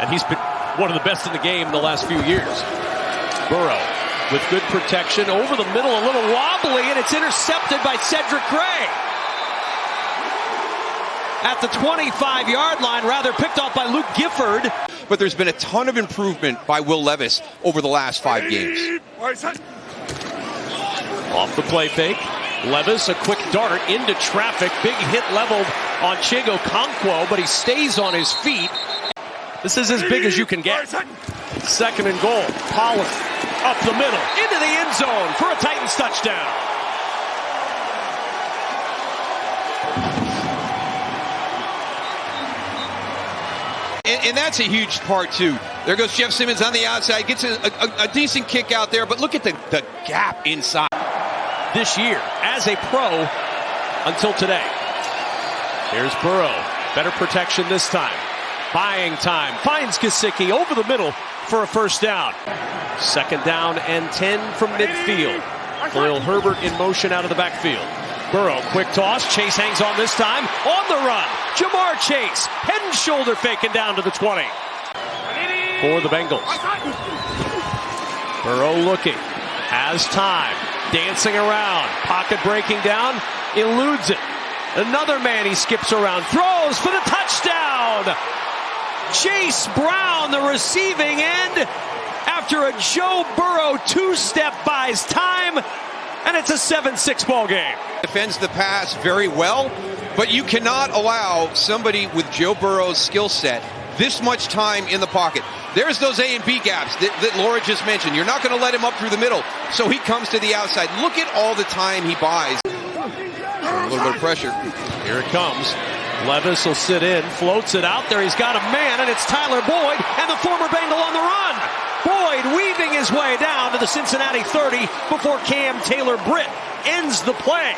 And he's been one of the best in the game the last few years. Burrow with good protection over the middle, a little wobbly, and it's intercepted by Cedric Gray. At the 25-yard line, rather picked off by Luke Gifford. But there's been a ton of improvement by Will Levis over the last 5 games. Off the play fake. Levis, a quick dart into traffic. Big hit leveled on Chigo Conquo, but he stays on his feet. This is as big as you can get. Second and goal. Pollard up the middle into the end zone for a Titans touchdown. And that's a huge part, too. There goes Jeff Simmons on the outside. Gets a decent kick out there, but look at the gap inside. This year, as a pro, until today. Here's Burrow. Better protection this time. Buying time. Finds Gesicki over the middle for a first down. Second down and 10 from midfield. Khalil Herbert in motion out of the backfield. Burrow, quick toss. Chase hangs on this time. On the run. Jamar Chase. Head and shoulder faking down to the 20. For the Bengals. Burrow looking. Has time. Dancing around. Pocket breaking down. Eludes it. Another man he skips around. Throws for the touchdown. Chase Brown, the receiving end. After a Joe Burrow two-step buys time. And it's a 7-6 ball game. Defends the pass very well, but you cannot allow somebody with Joe Burrow's skill set this much time in the pocket. There's those A and B gaps that Laura just mentioned. You're not going to let him up through the middle, so he comes to the outside. Look at all the time he buys. A little bit of pressure. Here it comes. Levis will sit in, floats it out there. He's got a man, and it's Tyler Boyd, and the former Bengal on the run. Boyd weaving his way down to the Cincinnati 30 before Cam Taylor-Britt ends the play.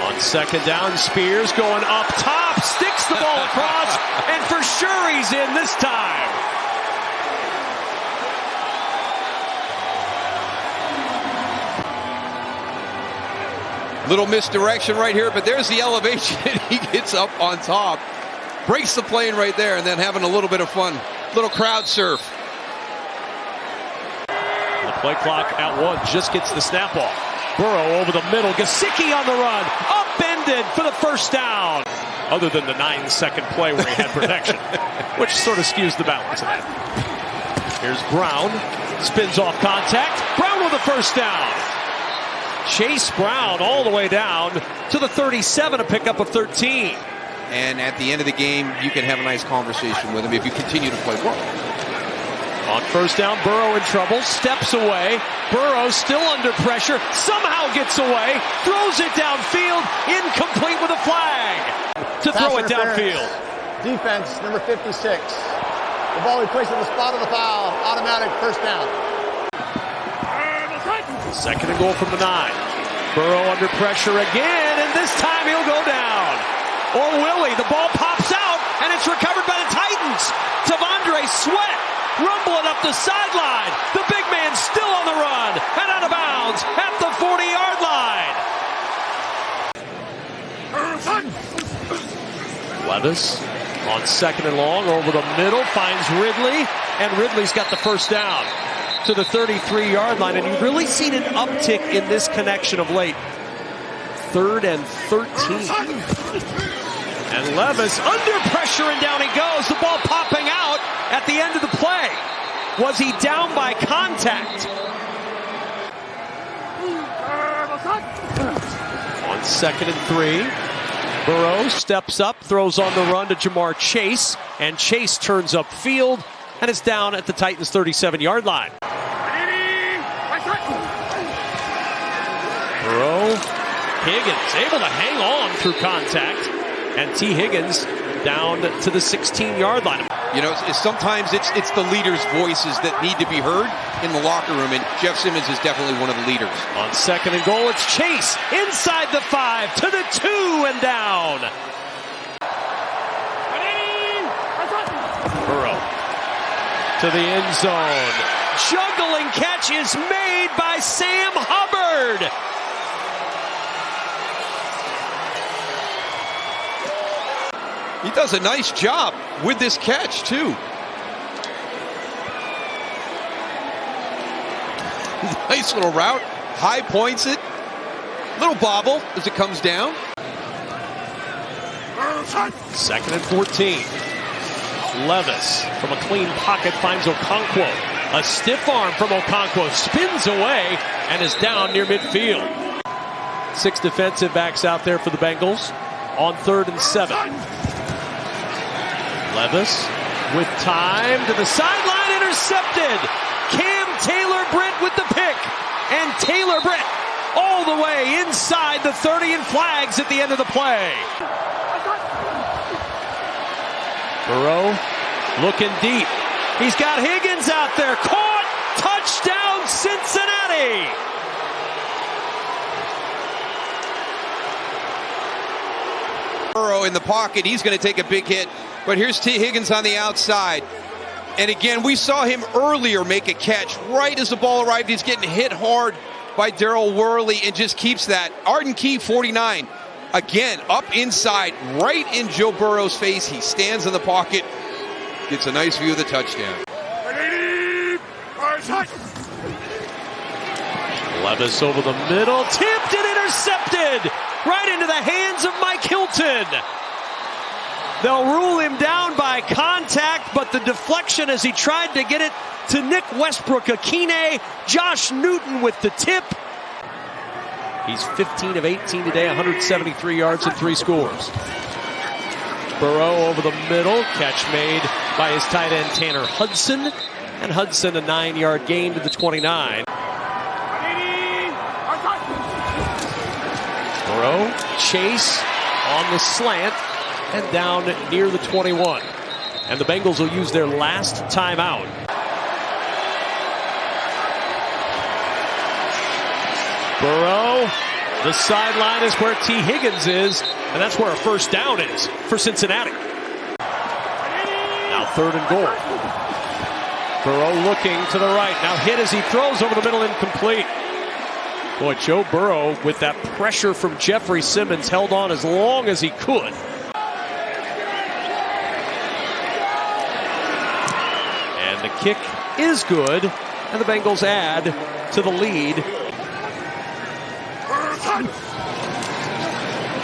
On second down, Spears going up top, sticks the ball across, and for sure he's in this time. Little misdirection right here, but there's the elevation. He gets up on top. Breaks the plane right there, and then having a little bit of fun. Little crowd surf. The play clock at 1 just gets the snap off. Burrow over the middle. Gesicki on the run. Upended for the first down. Other than the 9-second play where he had protection, which sort of skews the balance of that. Here's Brown. Spins off contact. Brown with the first down. Chase Brown all the way down to the 37, a pickup of 13. And at the end of the game, you can have a nice conversation with him if you continue to play well. On first down, Burrow in trouble, steps away. Burrow still under pressure, somehow gets away, throws it downfield, incomplete with a flag to throw it downfield. Defense, number 56. The ball we placed at the spot of the foul, automatic first down. Second and goal from the 9. Burrow under pressure again, and this time he'll go down. Or will he? The ball pops out, and it's recovered by the Titans. Tavondre Sweat rumbling up the sideline. The big man still on the run and out of bounds at the 40-yard line. Levis on second and long over the middle, finds Ridley, and Ridley's got the first down to the 33-yard line, and you've really seen an uptick in this connection of late. 3rd and 13. And Levis under pressure, and down he goes. The ball popping out at the end of the play. Was he down by contact? On second and 3. Burrow steps up, throws on the run to Jamar Chase, and Chase turns upfield, and it's down at the Titans' 37-yard line. Burrow, Higgins able to hang on through contact, and T. Higgins down to the 16-yard line. You know, sometimes it's the leaders' voices that need to be heard in the locker room, and Jeff Simmons is definitely one of the leaders. On second and goal, it's Chase inside the 5 to the 2 and down. Burrow to the end zone. Juggling catch is made by Sam Hubbard. He does a nice job with this catch, too. Nice little route. High points it. Little bobble as it comes down. 2nd and 14. Levis from a clean pocket finds Okonkwo. A stiff arm from Okonkwo spins away and is down near midfield. 6 defensive backs out there for the Bengals on 3rd and 7. Levis with time to the sideline, intercepted. Cam Taylor-Britt with the pick, and Taylor-Britt all the way inside the 30 and flags at the end of the play. Burrow looking deep. He's got Higgins out there. Caught. Touchdown, Cincinnati. Burrow in the pocket. He's going to take a big hit. But here's T. Higgins on the outside. And again, we saw him earlier make a catch right as the ball arrived. He's getting hit hard by Darryl Worley and just keeps that. Arden Key, 49. Again, up inside, right in Joe Burrow's face. He stands in the pocket, gets a nice view of the touchdown. Levis over the middle, tipped and intercepted, right into the hands of Mike Hilton. They'll rule him down by contact, but the deflection as he tried to get it to Nick Westbrook-Akine. Josh Newton with the tip. He's 15 of 18 today, 173 yards and 3 scores. Burrow over the middle, catch made by his tight end Tanner Hudson. And Hudson a 9-yard gain to the 29. Burrow, chase on the slant and down near the 21. And the Bengals will use their last timeout. Burrow, the sideline is where T. Higgins is, and that's where a first down is for Cincinnati. Now 3rd and goal. Burrow looking to the right. Now hit as he throws over the middle, incomplete. Boy, Joe Burrow with that pressure from Jeffrey Simmons held on as long as he could. And the kick is good, and the Bengals add to the lead.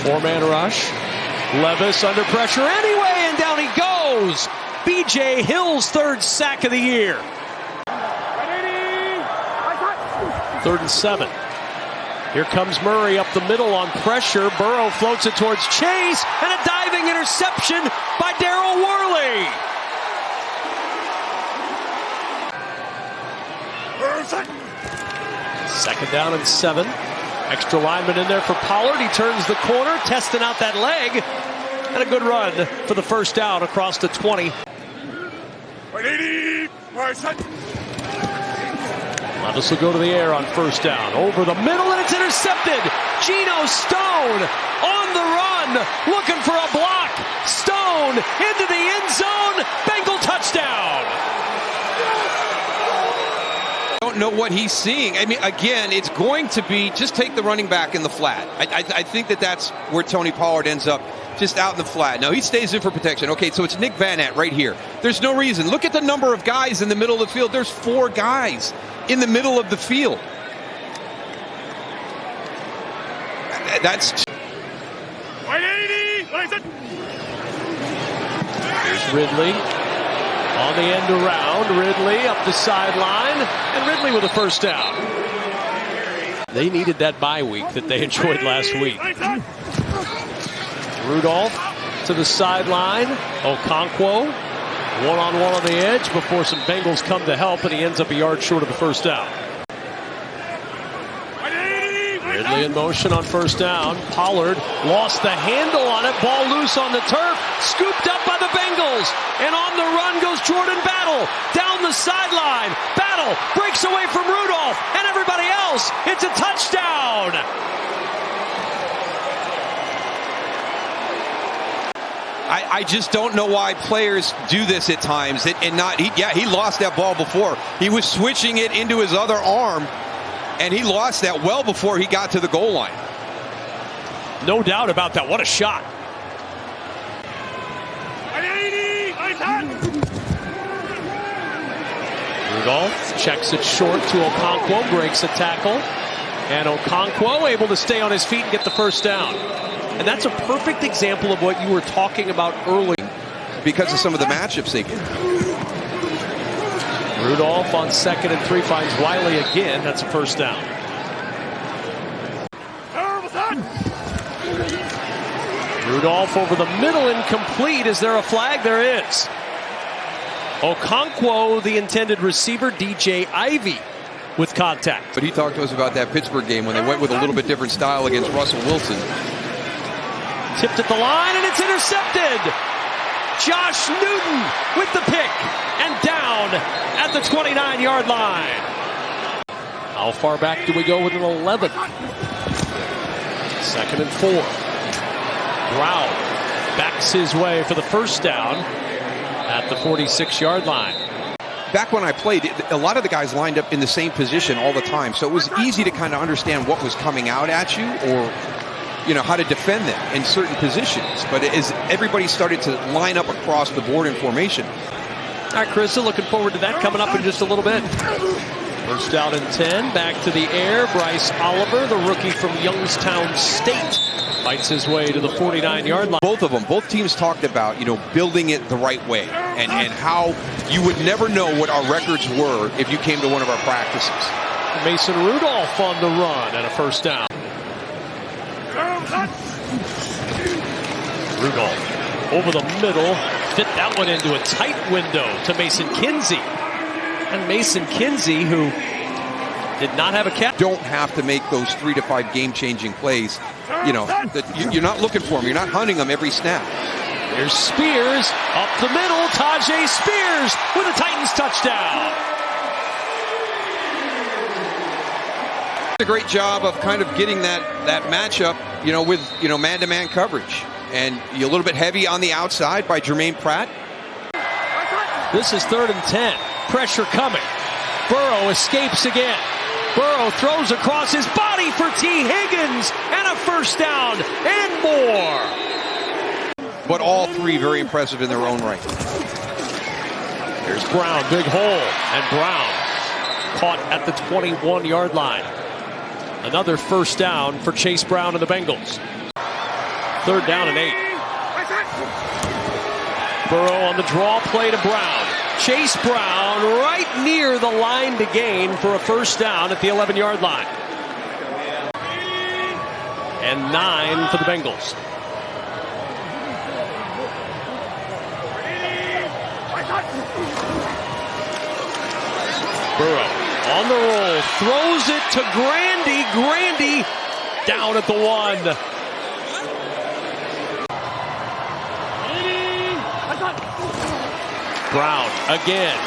4-man rush. Levis under pressure anyway, and down he goes. B.J. Hill's 3rd sack of the year. 3rd and 7. Here comes Murray up the middle on pressure. Burrow floats it towards Chase, and a diving interception by Darryl Worley. Second down and 7. Extra lineman in there for Pollard. He turns the corner, testing out that leg. And a good run for the first down across the 20. Levis will go to the air on first down. Over the middle, and it's intercepted. Geno Stone on the run, looking for a block. Stone into the end zone. Bengal touchdown. Don't know what he's seeing. I mean, again, it's going to be just take the running back in the flat. I think that's where Tony Pollard ends up, just out in the flat. Now he stays in for protection. Okay, so it's Nick Van Nant right here. There's no reason. Look at the number of guys in the middle of the field. There's 4 guys in the middle of the field. That's. Here's Ridley. On the end around, Ridley up the sideline, and Ridley with a first down. They needed that bye week that they enjoyed last week. Rudolph to the sideline. Okonkwo, one-on-one on the edge before some Bengals come to help, and he ends up a yard short of the first down. Ridley in motion on first down. Pollard lost the handle on it. Ball loose on the turf. Scooped up by the Bengals. And on the run goes Jordan Battle. Down the sideline. Battle breaks away from Rudolph and everybody else. It's a touchdown. I just don't know why players do this at times. And not, he lost that ball before. He was switching it into his other arm. And he lost that well before he got to the goal line. No doubt about that. What a shot. Rudolph checks it short to Okonkwo, breaks a tackle. And Okonkwo able to stay on his feet and get the first down. And that's a perfect example of what you were talking about early. Because of some of the matchups they get. Rudolph on 2nd and 3 finds Wiley again. That's a first down. Rudolph over the middle, incomplete. Is there a flag? There is. Okonkwo, the intended receiver, DJ Ivey with contact. But he talked to us about that Pittsburgh game when they went with a little bit different style against Russell Wilson. Tipped at the line, and it's intercepted. Josh Newton with the pick and down at the 29-yard line. How far back do we go with an 11? 2nd and 4. Brown backs his way for the first down at the 46-yard line. Back when I played, a lot of the guys lined up in the same position all the time, so it was easy to kind of understand what was coming out at you, or how to defend them in certain positions. But as everybody started to line up across the board in formation. All right, Krista, looking forward to that coming up in just a little bit. First down and 10, back to the air. Bryce Oliver, the rookie from Youngstown State, fights his way to the 49-yard line. Both teams talked about, building it the right way and how you would never know what our records were if you came to one of our practices. Mason Rudolph on the run and a first down. Rudolph over the middle, fit that one into a tight window to Mason Kinsey. And Mason Kinsey, who did not have a catch. Don't have to make those 3 to 5 game-changing plays. You're not looking for them. You're not hunting them every snap. There's Spears up the middle. Tajay Spears with a Titans touchdown. A great job of kind of getting that matchup, with man-to-man coverage, and a little bit heavy on the outside by Jermaine Pratt. This is 3rd and 10. Pressure coming. Burrow escapes again. Burrow throws across his body for T. Higgins and a first down and more. But all 3 very impressive in their own right. There's Brown, big hole, and Brown caught at the 21-yard line. Another first down for Chase Brown and the Bengals. 3rd down and 8. Burrow on the draw play to Brown. Chase Brown right near the line to gain for a first down at the 11-yard line. And 9 for the Bengals. Burrow on the roll, throws it to Grandy. Grandy down at the 1. Brown again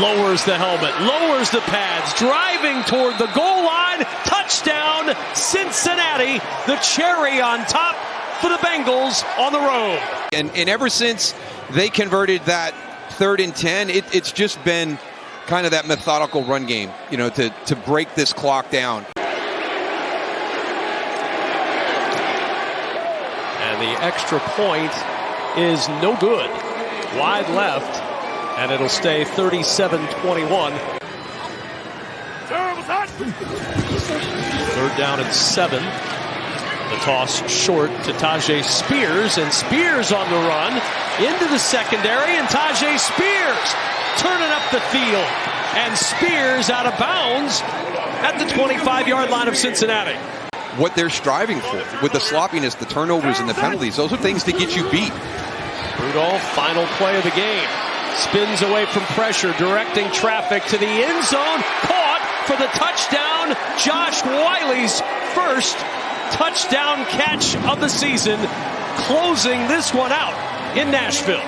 lowers the helmet, lowers the pads, driving toward the goal line. Touchdown, Cincinnati. The cherry on top for the Bengals on the road. And ever since they converted that 3rd and 10, it's just been kind of that methodical run game, to break this clock down. And the extra point is no good. Wide left. And it'll stay 37-21. 3rd down and 7. The toss short to Tajay Spears, and Spears on the run into the secondary, and Tajay Spears turning up the field, and Spears out of bounds at the 25-yard line of Cincinnati. What they're striving for with the sloppiness, the turnovers, and the penalties, those are things to get you beat. Rudolph, final play of the game. Spins away from pressure, directing traffic to the end zone. Caught for the touchdown. Josh Wiley's first touchdown catch of the season, closing this one out in Nashville.